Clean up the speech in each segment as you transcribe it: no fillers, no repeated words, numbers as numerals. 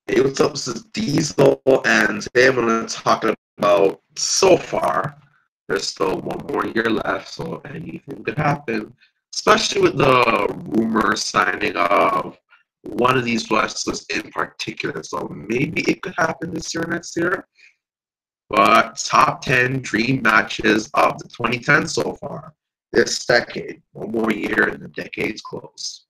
Hey, what's up? This is Diesel, and today I'm going to talk about so far. There's still one more year left, so anything could happen, especially with the rumor signing of one of these wrestlers in particular. So maybe it could happen this year, next year. But top 10 dream matches of the 2010s so far, this decade. One more year and the decade's close.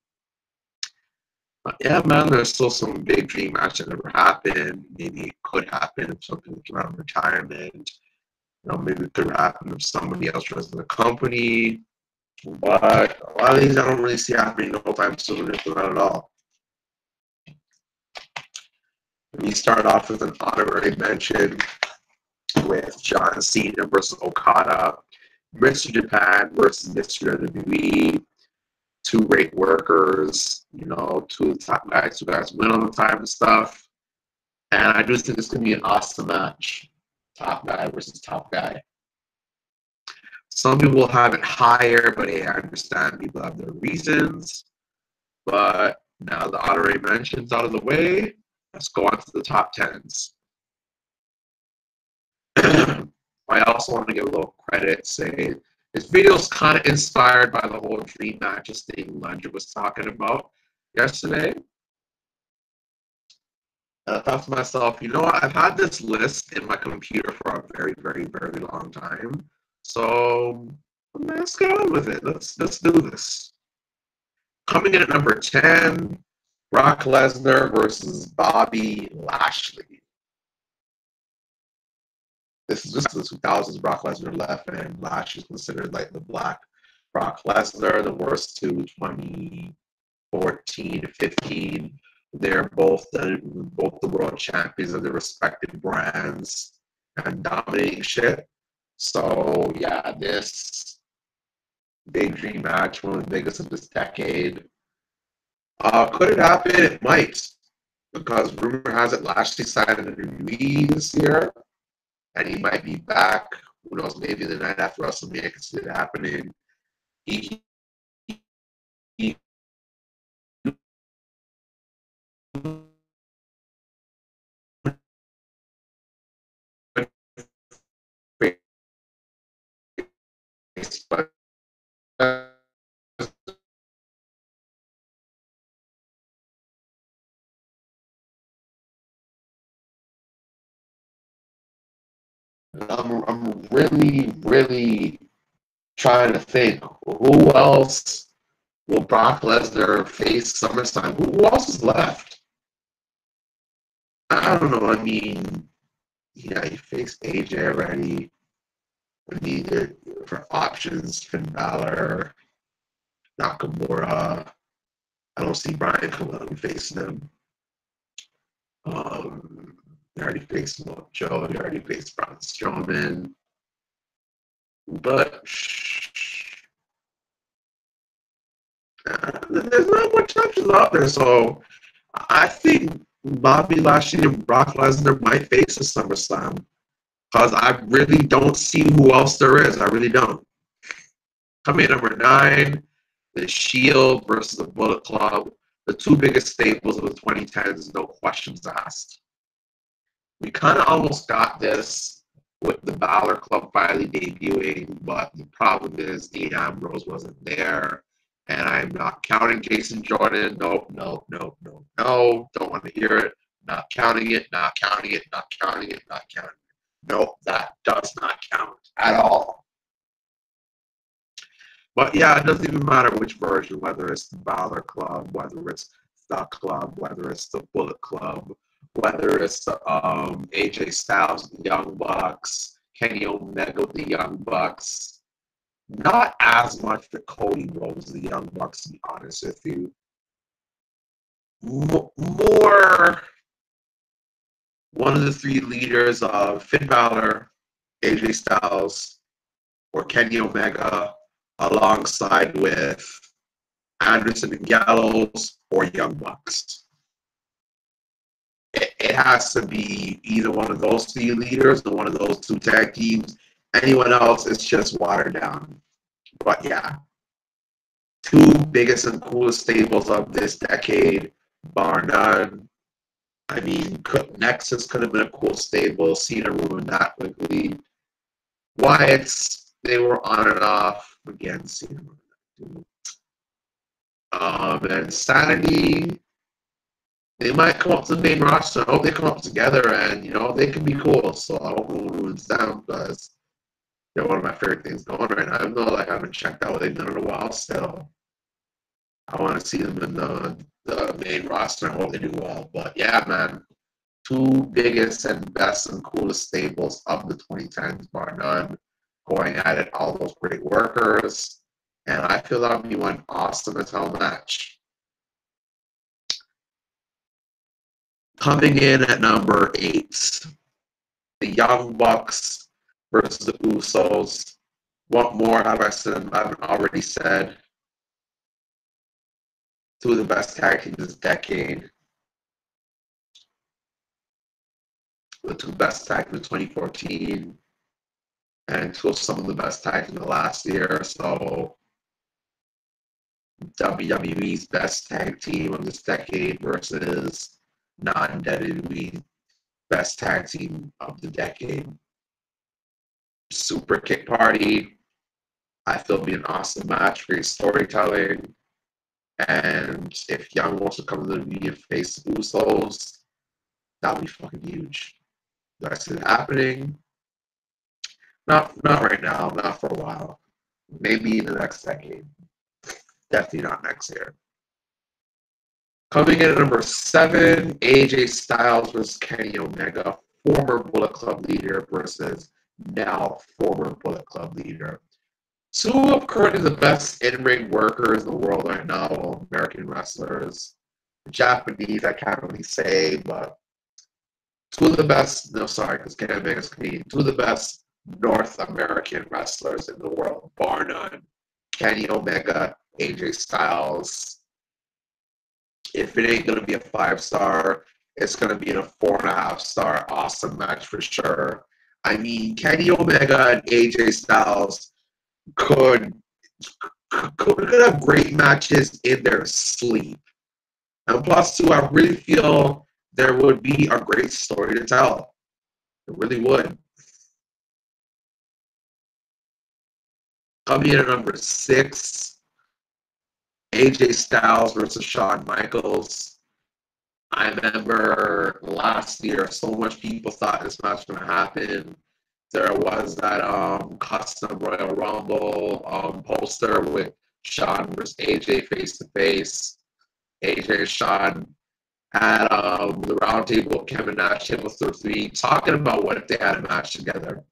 Yeah, man, there's still some big dream match that never happened. Maybe it could happen if something came out of retirement. Maybe it could happen if somebody else runs the company. But a lot of these I don't really see happening no time soon, if not at all. We start off with an honorary mention with John Cena versus Okada, Mr. Japan versus Mr. WWE. Two great workers, two top guys, win all the time and stuff. And I do think it's going to be an awesome match. Top guy versus top guy. Some people will have it higher, but hey, I understand people have their reasons. But now the honorary mentions out of the way, let's go on to the top 10s. I also want to give a little credit, saying this video is kind of inspired by the whole dream matches thing Lunge was talking about yesterday. And I thought to myself, you know what? I've had this list in my computer for a very, very, very long time. So let's get on with it. Let's do this. Coming in at number 10, Brock Lesnar versus Bobby Lashley. This is just the 2000s. Brock Lesnar left, and Lashley is considered like the black Brock Lesnar, the worst to 2014 to 15. They're both the world champions of their respective brands and dominating shit. So yeah, this big dream match, one of the biggest of this decade. Could it happen? It might, because rumor has it Lashley signed a WWE this year, and he might be back. Who knows? Maybe the night after WrestleMania, I can see it happening. He but I'm really, really trying to think who else will Brock Lesnar face SummerSlam? Who else is left? I don't know. I mean, yeah, he faced AJ already. We needed for options, Finn Balor, Nakamura. I don't see Brian coming out and facing him. He already faced Joe. He already faced Braun Strowman. But there's not much options out there. So I think Bobby Lashley and Brock Lesnar might face a SummerSlam, because I really don't see who else there is. I really don't. Coming in number 9, the Shield versus the Bullet Club. The two biggest staples of the 2010s, no questions asked. We kind of almost got this with the Balor Club finally debuting, but the problem is Dean Ambrose wasn't there. And I'm not counting Jason Jordan. Nope. Don't want to hear it. Not counting it, not counting it, not counting it, not counting it. Nope, that does not count at all. But yeah, it doesn't even matter which version, whether it's the Balor Club, whether it's the Club, whether it's the Bullet Club, whether it's the AJ Styles, the Young Bucks, Kenny Omega, the Young Bucks. Not as much for Cody Rhodes, the Young Bucks, to be honest with you. More one of the three leaders of Finn Balor, AJ Styles, or Kenny Omega, alongside with Anderson and Gallows or Young Bucks. It has to be either one of those three leaders or one of those two tag teams. Anyone else is just watered down. But yeah, two biggest and coolest stables of this decade, bar none. I mean, Nexus could have been a cool stable. Cena ruined that quickly. Wyatt's, they were on and off. Again, Cena ruined that. And Sanity, they might come up to the main roster. I hope they come up together and, they can be cool. So I hope no one ruins them because they're one of my favorite things going right now. Even though, I haven't checked out what they've done in a while still. I want to see them in the main roster. I hope they do well. But yeah, man. Two biggest and best and coolest stables of the 2010s, bar none, going at it, all those great workers. And I feel that'll be one awesome as hell match. Coming in at number 8, the Young Bucks versus the Usos. What more have I said? I haven't already said. Two of the best tag teams this decade. The two best tag teams of 2014. And two of some of the best tag teams of the last year. So WWE's best tag team of this decade versus non-WWE best tag team of the decade. Super Kick Party. I feel it'll be an awesome match, great storytelling. And if Young wants to come to the media face Usos, that'll be fucking huge. Do I see it happening? Not right now, not for a while. Maybe in the next decade. Definitely not next year. Coming in at number 7, AJ Styles versus Kenny Omega, former Bullet Club leader versus now former Bullet Club leader. Two of currently the best in-ring workers in the world right now, American wrestlers. Japanese, I can't really say, but two of the best, no, sorry, because Kenny Omega is Canadian, two of the best North American wrestlers in the world, bar none. Kenny Omega, AJ Styles. If it ain't going to be a 5-star, it's going to be a 4.5-star awesome match for sure. I mean, Kenny Omega and AJ Styles could have great matches in their sleep. And plus, too, I really feel there would be a great story to tell. It really would. Coming in at number 6, AJ Styles versus Shawn Michaels. I remember last year, so much people thought this match was going to happen. There was that custom Royal Rumble poster with Shawn versus AJ face to face. AJ and Shawn had the round table with Kevin Nash, Table 3, talking about what if they had a match together.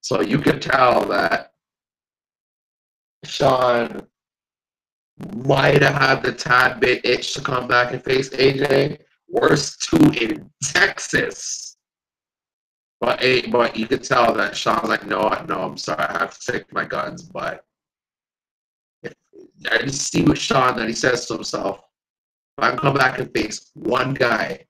So you could tell that Shawn might have had the tad bit itch to come back and face AJ. Worst two in Texas. But you could tell that Shawn's like, no, I'm sorry, I have to take my guns. But I just see with Shawn that he says to himself, if I can come back and face one guy,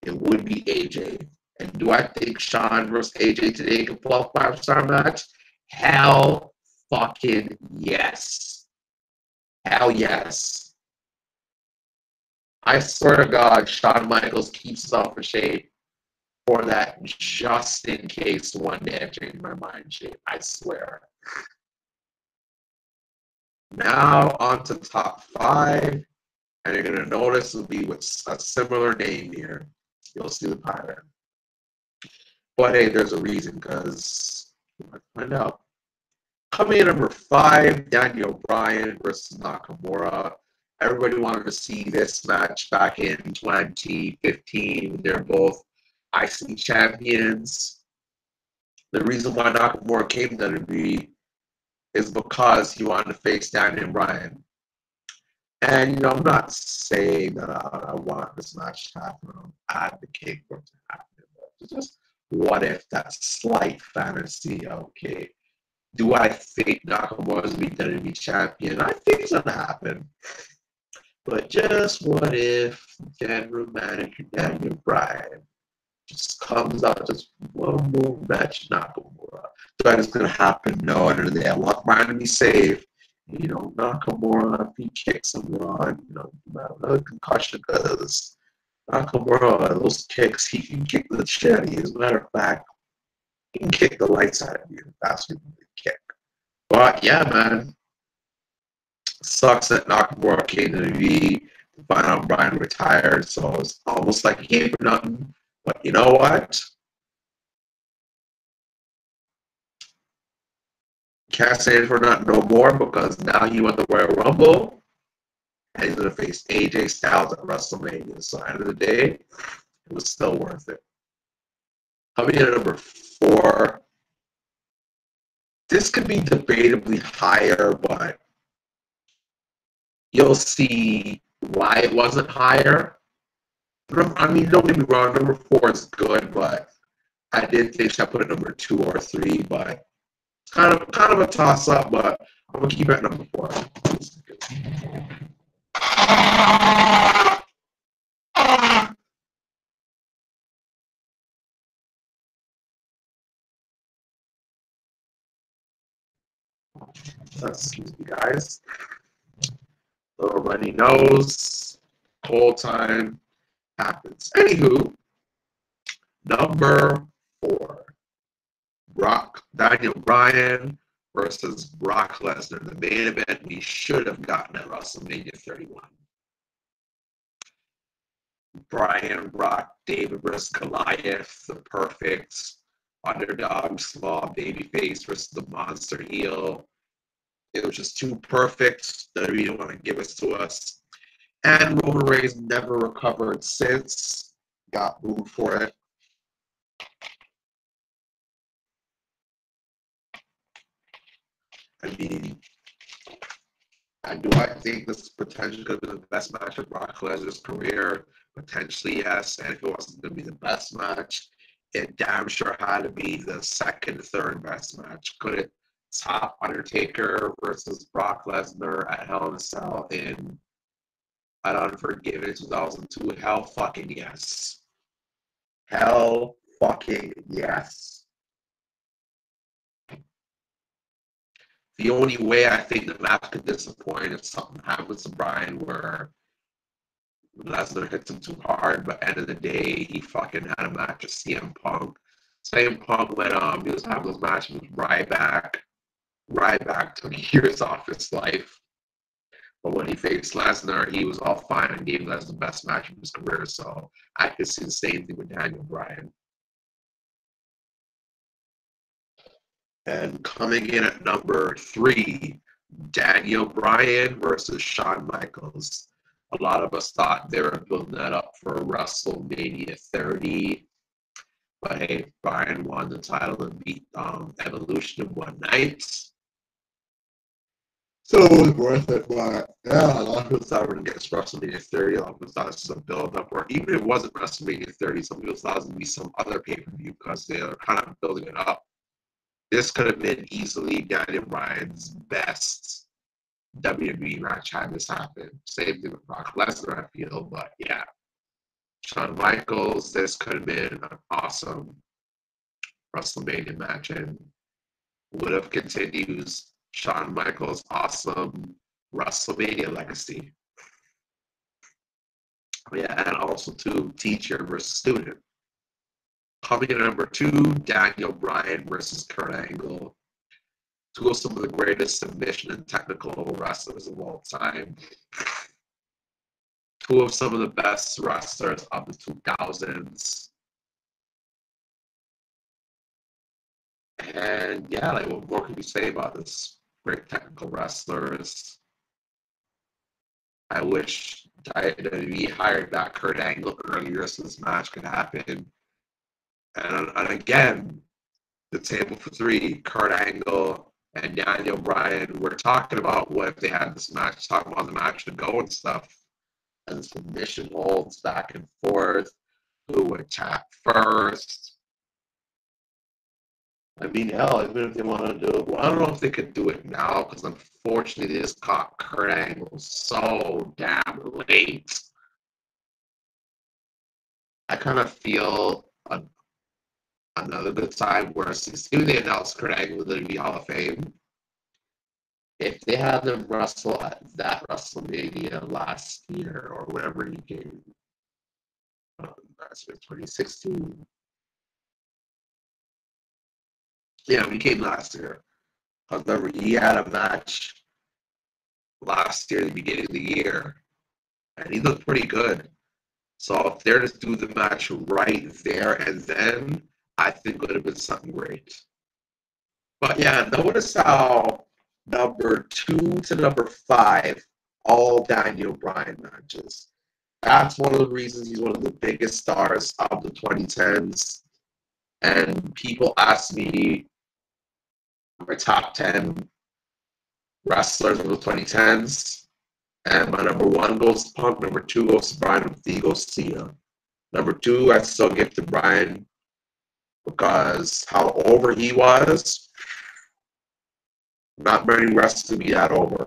it would be AJ. And do I think Shawn versus AJ today can pull off a 5-star match? Hell fucking yes. Hell yes. I swear to God, Shawn Michaels keeps himself in shape for that just in case one day I change my mind shape. I swear. Now on to top 5. And you're going to notice it'll be with a similar name here. You'll see the pattern. But hey, there's a reason because let's find out. Coming in number 5, Daniel Bryan versus Nakamura. Everybody wanted to see this match back in 2015. They're both IC champions. The reason why Nakamura came to WWE is because he wanted to face Daniel Bryan. And, I'm not saying that I want this match to happen. I'm advocating for it to happen. But just what if that slight fantasy, okay, do I think Nakamura's going to be champion? I think it's going to happen. But just what if general manager Daniel Bryan just comes out just one more match Nakamura? That is going to happen? No, under the day. I want Bryan to be safe. Nakamura, if he kicks him on, another concussion because Nakamura, those kicks, he can kick the chin. As a matter of fact, he can kick the lights out of you. That's what he can kick. But yeah, man, sucks that Nakamura came to the V to find out Brian retired. So it's almost like he came for nothing. But you know what? Can't say it for nothing no more because now he won the Royal Rumble and he's going to face AJ Styles at WrestleMania. So at the end of the day, it was still worth it. Coming in at number 4, this could be debatably higher, but you'll see why it wasn't higher. I mean, don't get me wrong, number 4 is good, but I did think I put it number 2 or 3, but it's kind of a toss up, but I'm gonna keep it at number 4. Excuse me, guys. Little runny nose, whole time happens. Anywho, number 4, Daniel Bryan versus Brock Lesnar, the main event we should have gotten at WrestleMania 31. Bryan, Brock, David versus Goliath, the perfect underdog, small babyface versus the monster heel. It was just too perfect that we didn't want to give it to us. And Roman Reigns never recovered since. Got booed for it. I mean, do I think this potentially could be the best match of Brock Lesnar's career? Potentially, yes. And if it wasn't going to be the best match, it damn sure had to be the second, third best match. Could it top Undertaker versus Brock Lesnar at Hell in a Cell in at Unforgiven 2002? Hell fucking yes. Hell fucking yes. The only way I think the match could disappoint if something happens to Bryan where Lesnar hits him too hard, but end of the day, he fucking had a match with CM Punk. CM Punk when he was having those matches with Ryback took years off his life. But when he faced Lesnar, he was all fine and gave Lesnar the best match of his career. So I could see the same thing with Daniel Bryan. And coming in at number 3, Daniel Bryan versus Shawn Michaels. A lot of us thought they were building that up for WrestleMania 30. But hey, Bryan won the title and beat Evolution in one night. So it was worth it, but yeah, a lot of people thought we were going to get WrestleMania 30. A lot of people thought this was a build up, or even if it wasn't WrestleMania 30, some people thought it was going to be some other pay per view because they were kind of building it up. This could have been easily Daniel Bryan's best WWE match had this happen. Same thing with Brock Lesnar, I feel, but yeah. Shawn Michaels, this could have been an awesome WrestleMania match and would have continued Shawn Michaels' awesome WrestleMania legacy. Yeah, and also too, teacher versus student. Coming in at number 2, Daniel Bryan versus Kurt Angle. Two of some of the greatest submission and technical wrestlers of all time. Two of some of the best wrestlers of the 2000s. And yeah, like what more can we say about this? Great technical wrestlers. I wish WWE hired back Kurt Angle earlier so this match could happen. And again, the table for 3, Kurt Angle and Daniel Bryan. We're talking about what if they had this match, talking about the match to go and stuff. And submission holds back and forth. Who would tap first? I mean, hell, even if they want to do it, well, I don't know if they could do it now because unfortunately they just caught Kurt Angle so damn late. I kind of feel another good time where since they announced Kurt Angle was going to be Hall of Fame, if they had them wrestle at that WrestleMania last year or whatever he came, That's 2016. Yeah, we came last year. I remember he had a match last year, at the beginning of the year, and he looked pretty good. So if they're to do the match right there and then, I think it would have been something great. But yeah, notice how number 2 to number 5, all Daniel Bryan matches. That's one of the reasons he's one of the biggest stars of the 2010s. And people ask me my top 10 wrestlers of the 2010s. And my number 1 goes to Punk, number 2 goes to Bryan, number 3 goes to Cena. Number 2, I still give to Bryan because how over he was, not many wrestlers to be that over.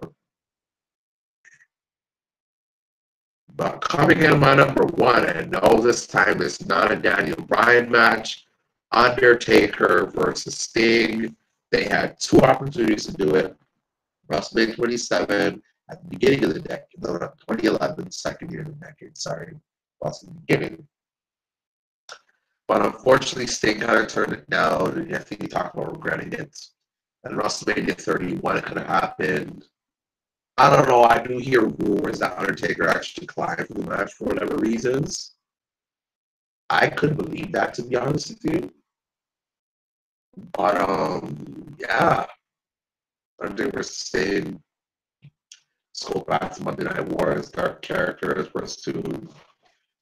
But coming in my number 1, and no, this time it's not a Daniel Bryan match. Undertaker versus Sting. They had 2 opportunities to do it. WrestleMania 27 at the beginning of the decade, no, not 2011, second year of the decade, sorry. Was the beginning. But unfortunately, Sting kind of turned it down, and I think he talked about regretting it. And WrestleMania 31, it could have happened. I don't know. I do hear rumors that Undertaker actually declined for the match for whatever reasons. I couldn't believe that, to be honest with you. But yeah, Undertaker versus Sting. Let's go back to Monday Night Wars. Dark characters versus 2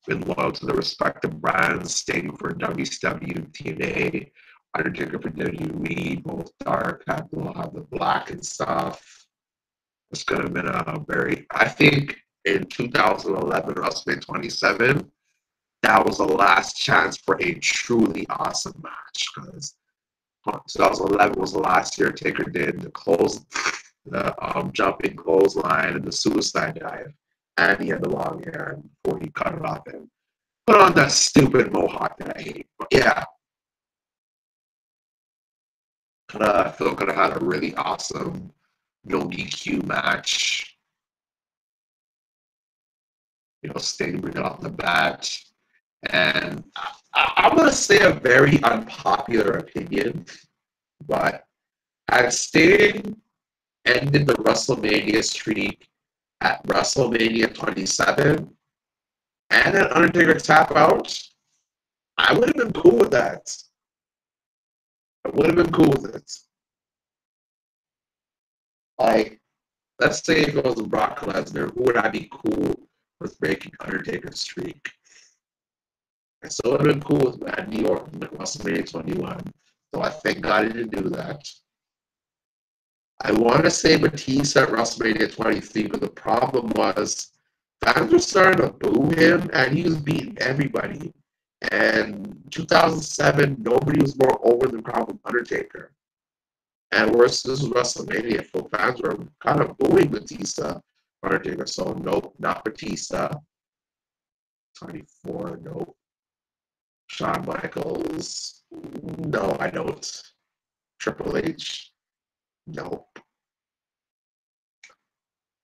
been loyal to the respective brands. Sting for WCW, TNA, Undertaker for WWE. Both dark, have the black and stuff. It's gonna have been a very. I think in 2011, WrestleMania 27, that was the last chance for a truly awesome match because 2011 was the last year Taker did the jumping clothesline and the suicide dive, and he had the long hair before he cut it off and put on that stupid mohawk that I hate. But yeah, I feel could have had a really awesome no DQ match. You know, Sting bring it off the bat. And I'm going to say a very unpopular opinion, but had Sting ended the WrestleMania streak at WrestleMania 27 and then Undertaker tap out, I would have been cool with that. I would have been cool with it. Like, let's say it goes to Brock Lesnar, who would I be cool with breaking Undertaker's streak? I still would have been cool with Randy Orton at WrestleMania 21. So I thank God he didn't do that. I want to say Batista at WrestleMania 23, but the problem was fans were starting to boo him, and he was beating everybody. And 2007, nobody was more over than probably Undertaker. And worse, this was WrestleMania, so fans were kind of booing Batista, Undertaker. So nope, not Batista. 24, nope. Shawn Michaels, no, I don't. Triple H, nope.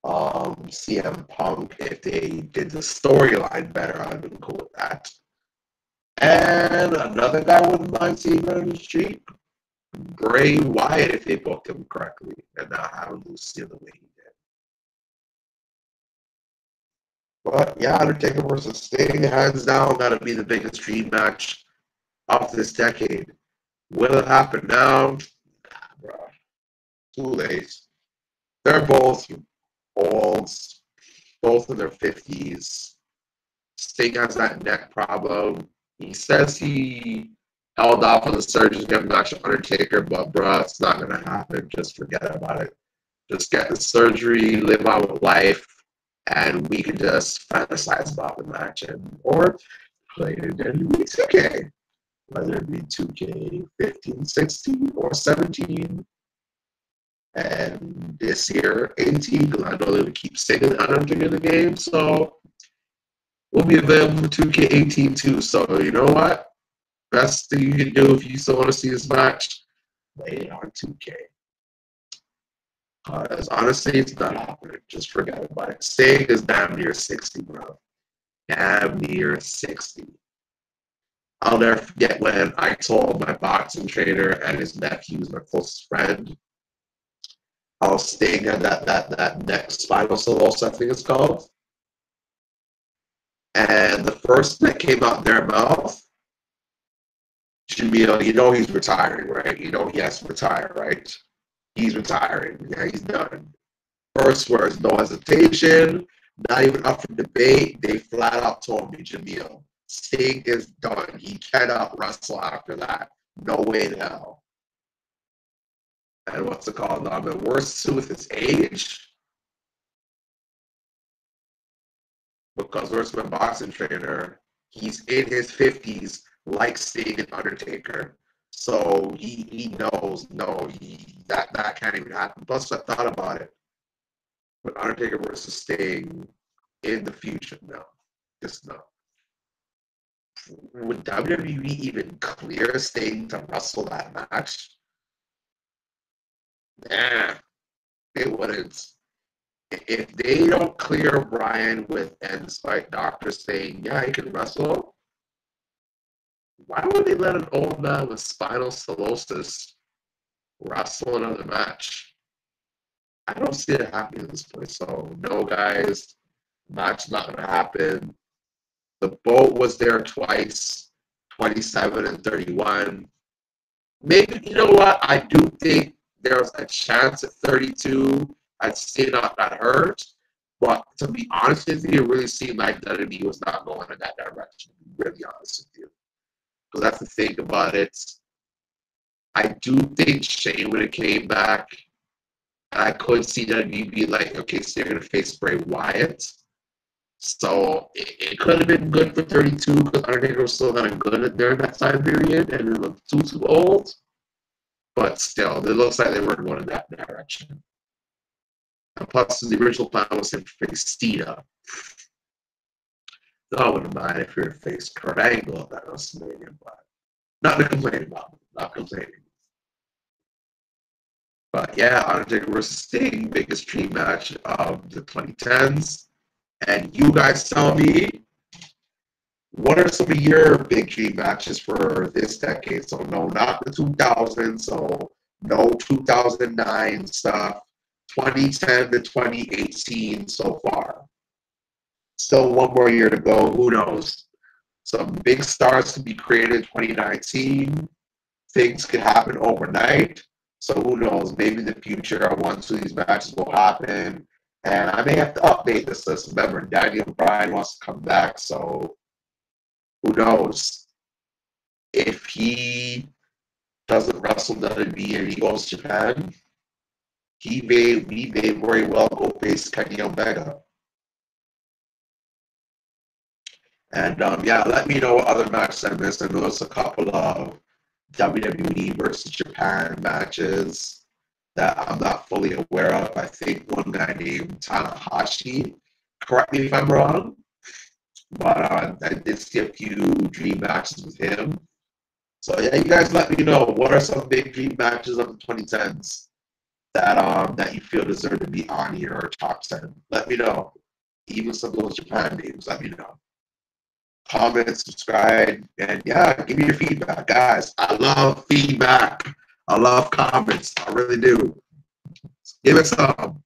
CM Punk, if they did the storyline better, I'd have been cool with that. And another guy I wouldn't mind seeing on the street, Bray Wyatt, if they booked him correctly and not have him lose the way he did. But yeah, Undertaker versus Sting, hands down, gotta be the biggest dream match of this decade. Will it happen now? Nah, bro. Too late. They're both old, both in their 50s. Sting has that neck problem. He says he held off on the surgery to get a match with Undertaker, but bro, it's not gonna happen. Just forget about it. Just get the surgery, live out with life, and we can just fantasize about the match or play it in WWE 2K. Whether it be 2K 15, 16, or 17. And this year, 18, because I know they would keep singing Undertaker in the game, so will be available for 2K18 too. So you know what? Best thing you can do if you still want to see this match, play it on 2K. Because honestly, it's not happening. Just forget about it. Sting is damn near 60, bro. Damn near 60. I'll never forget when I told my boxing trainer and his nephew was my closest friend. I was staying at that neck spinal stenosis, I think it's called. And the first that came out their mouth, Jamil, you know he's retiring, right? You know he has to retire, right? He's retiring. Yeah, he's done. First words, no hesitation, not even up for debate. They flat out told me, Jamil, Sting is done. He cannot wrestle after that. No way in hell. And what's it called? Now, the worst too with his age, because where's my boxing trainer? He's in his 50s, like Sting and Undertaker. So he knows, no, that can't even happen. Plus, I thought about it. But Undertaker versus Sting in the future, no. Just no. Would WWE even clear Sting to wrestle that match? Nah, they wouldn't. If they don't clear Brian with, and despite doctors saying, yeah, he can wrestle, why would they let an old man with spinal stenosis wrestle another match? I don't see it happening at this point. So, no, guys, match not going to happen. The boat was there twice, 27 and 31. Maybe, you know what? I do think there's a chance at 32. I'd say not that hurt. But to be honest with you, it really seemed like WWE was not going in that direction, to be really honest with you. Because that's the thing about it. I do think Shane would have came back. And I could see WWE be like, okay, so they're going to face Bray Wyatt. So it could have been good for 32 because Undertaker was still kind of good during that time period and it looked too old. But still, it looks like they weren't going in that direction. And plus, the original plan was to face Stina. So I wouldn't mind if you're to face Kurt Angle at that WrestleMania, but not to complain about it. Not complaining. But yeah, Undertaker versus Sting, biggest dream match of the 2010s. And you guys tell me, what are some of your big dream matches for this decade? So no, not the 2000s, so no 2009 stuff, 2010 to 2018 so far. Still one more year to go, who knows? Some big stars to be created in 2019. Things could happen overnight. So who knows? Maybe in the future, one, two of these matches will happen. And I may have to update this list. Remember, Daniel Bryan wants to come back, so who knows? If he doesn't wrestle WWE and he goes to Japan, he may very well go face Kenny Omega. And yeah, let me know what other matches I missed. I know there's a couple of WWE versus Japan matches that I'm not fully aware of. I think one guy named Tanahashi, correct me if I'm wrong, but I did see a few dream matches with him. So yeah, you guys let me know what are some big dream matches of the 2010s that you feel deserve to be on your top 10. Let me know. Even some of those Japan names, let me know. Comment, subscribe, and yeah, give me your feedback, guys. I love feedback. I love comments. I really do. Give it some.